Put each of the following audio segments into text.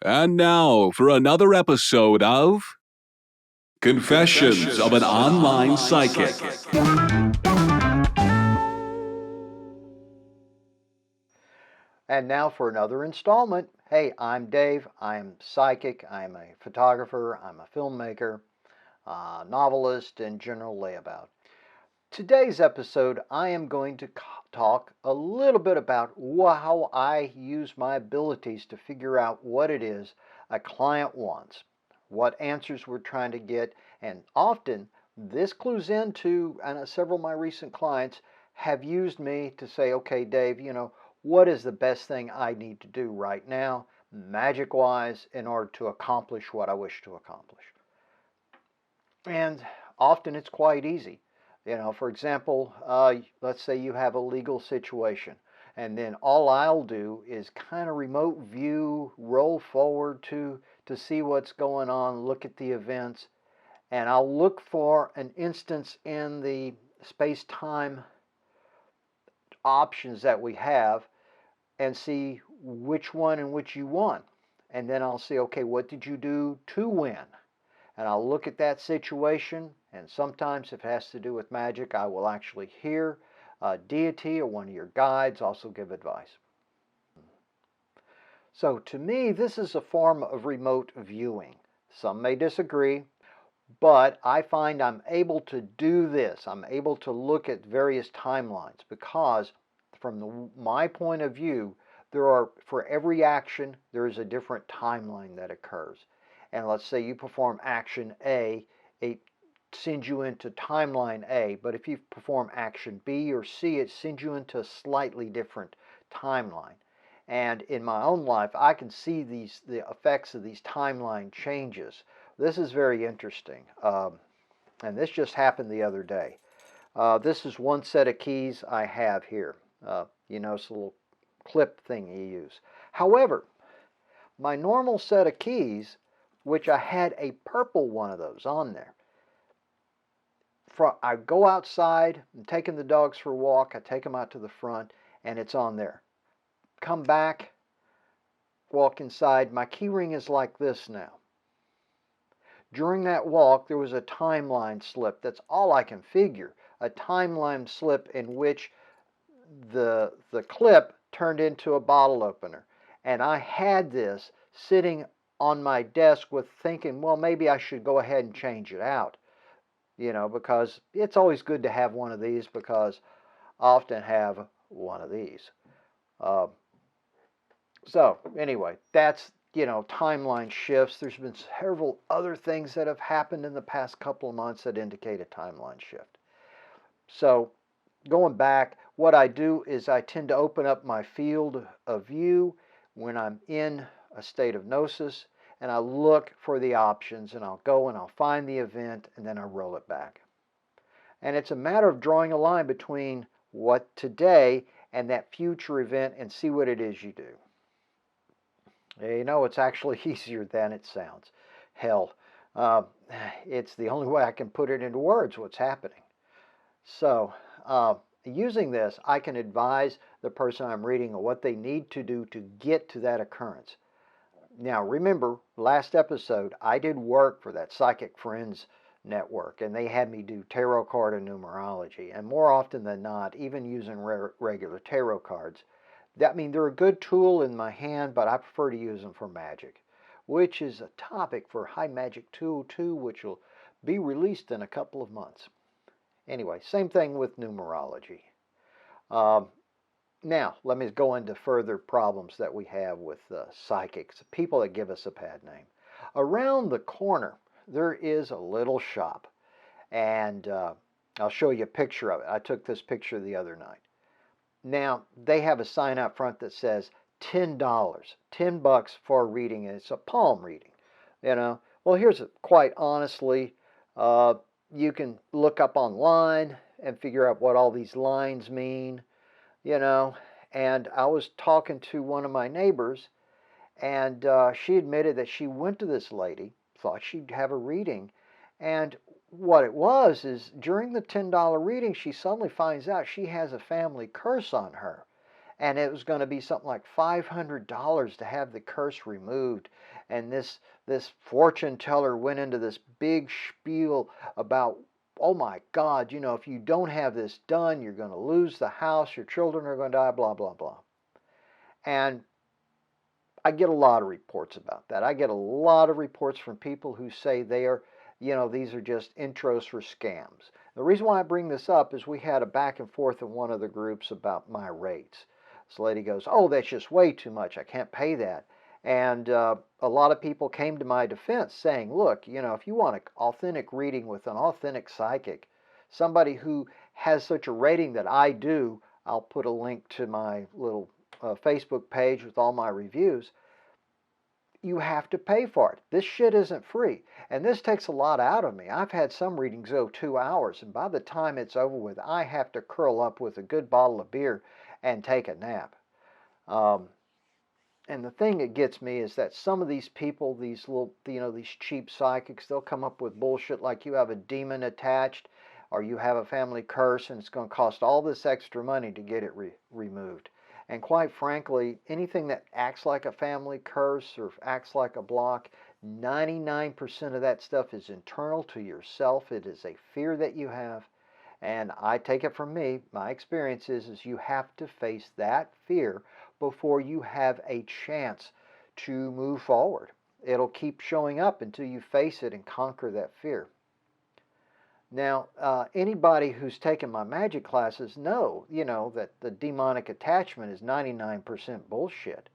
And now for another episode of Confessions of an Online Psychic. And now for another installment. Hey, I'm Dave. I'm psychic. I'm a photographer. I'm a filmmaker, novelist, and general layabout. Today's episode, I am going to talk a little bit about how I use my abilities to figure out what it is a client wants, what answers we're trying to get, and often this clues into, and several of my recent clients have used me to say, okay, Dave, what is the best thing I need to do right now, magic-wise, in order to accomplish what I wish to accomplish? And often it's quite easy. For example, let's say you have a legal situation, and then all I'll do is kind of remote view, roll forward to see what's going on, look at the events, and I'll look for an instance in the space-time options that we have and see which one and which you won. And then I'll say, okay, what did you do to win? And I'll look at that situation, and sometimes if it has to do with magic, I will actually hear a deity or one of your guides also give advice. So to me, this is a form of remote viewing. Some may disagree, but I find I'm able to do this. I'm able to look at various timelines because from my point of view, for every action, there is a different timeline that occurs. And let's say you perform action A, it sends you into timeline A, but if you perform action B or C, it sends you into a slightly different timeline. And in my own life, I can see the effects of these timeline changes. This is very interesting. And this just happened the other day. This is one set of keys I have here. It's a little clip thing you use. However, my normal set of keys, which I had a purple one of those on there. I go outside, I'm taking the dogs for a walk, I take them out to the front, and it's on there. Come back, walk inside, my key ring is like this now. During that walk, there was a timeline slip. That's all I can figure. A timeline slip in which the clip turned into a bottle opener. And I had this sitting on my desk with thinking, well, maybe I should go ahead and change it out. Because it's always good to have one of these because I often have one of these. So anyway, that's, timeline shifts. There's been several other things that have happened in the past couple of months that indicate a timeline shift. So going back, what I do is I tend to open up my field of view when I'm in a state of Gnosis, and I look for the options, and I'll go and I'll find the event, and then I roll it back. And it's a matter of drawing a line between what today and that future event and see what it is you do. It's actually easier than it sounds. Hell, it's the only way I can put it into words what's happening. So, using this, I can advise the person I'm reading on what they need to do to get to that occurrence. Now, remember, last episode, I did work for that Psychic Friends network, and they had me do tarot card and numerology. And more often than not, even using regular tarot cards, they're a good tool in my hand, but I prefer to use them for magic, which is a topic for High Magic 202, which will be released in a couple of months. Anyway, same thing with numerology. Now, let me go into further problems that we have with psychics, people that give us a bad name. Around the corner, there is a little shop, and I'll show you a picture of it. I took this picture the other night. Now, they have a sign out front that says $10, $10 for a reading, and it's a palm reading. Well, here's quite honestly, you can look up online and figure out what all these lines mean, and I was talking to one of my neighbors, and she admitted that she went to this lady, thought she'd have a reading, and what it was is during the $10 reading, she suddenly finds out she has a family curse on her. and it was going to be something like $500 to have the curse removed. And this fortune teller went into this big spiel about, oh my God, if you don't have this done, you're going to lose the house, your children are going to die, blah, blah, blah. And I get a lot of reports about that. I get a lot of reports from people who say they are, these are just intros for scams. The reason why I bring this up is we had a back and forth in one of the groups about my rates. This lady goes, oh, that's just way too much. I can't pay that. And a lot of people came to my defense saying, look, if you want an authentic reading with an authentic psychic, somebody who has such a rating that I do, I'll put a link to my little Facebook page with all my reviews, you have to pay for it. This shit isn't free. And this takes a lot out of me. I've had some readings go 2 hours, and by the time it's over with, I have to curl up with a good bottle of beer and take a nap. And the thing that gets me is that some of these people, these little, these cheap psychics, they'll come up with bullshit like you have a demon attached or you have a family curse and it's going to cost all this extra money to get it removed. And quite frankly, anything that acts like a family curse or acts like a block, 99% of that stuff is internal to yourself. It is a fear that you have. And I take it from me, my experience is you have to face that fear before you have a chance to move forward. It'll keep showing up until you face it and conquer that fear. Now, anybody who's taken my magic classes know, that the demonic attachment is 99% bullshit.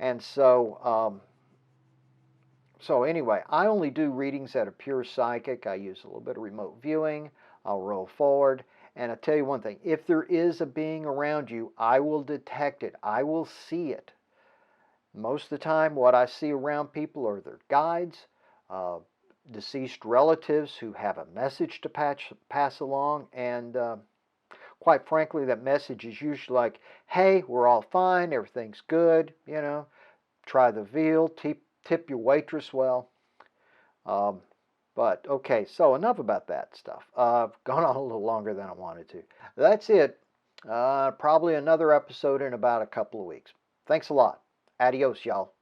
And so anyway, I only do readings that are pure psychic. I use a little bit of remote viewing. I'll roll forward. And I'll tell you one thing, if there is a being around you, I will detect it. I will see it. Most of the time, what I see around people are their guides, deceased relatives who have a message to pass along, and quite frankly, that message is usually like, hey, we're all fine, everything's good, try the veal, tip your waitress well. But okay, so enough about that stuff. I've gone on a little longer than I wanted to. That's it. Probably another episode in about a couple of weeks. Thanks a lot. Adios, y'all.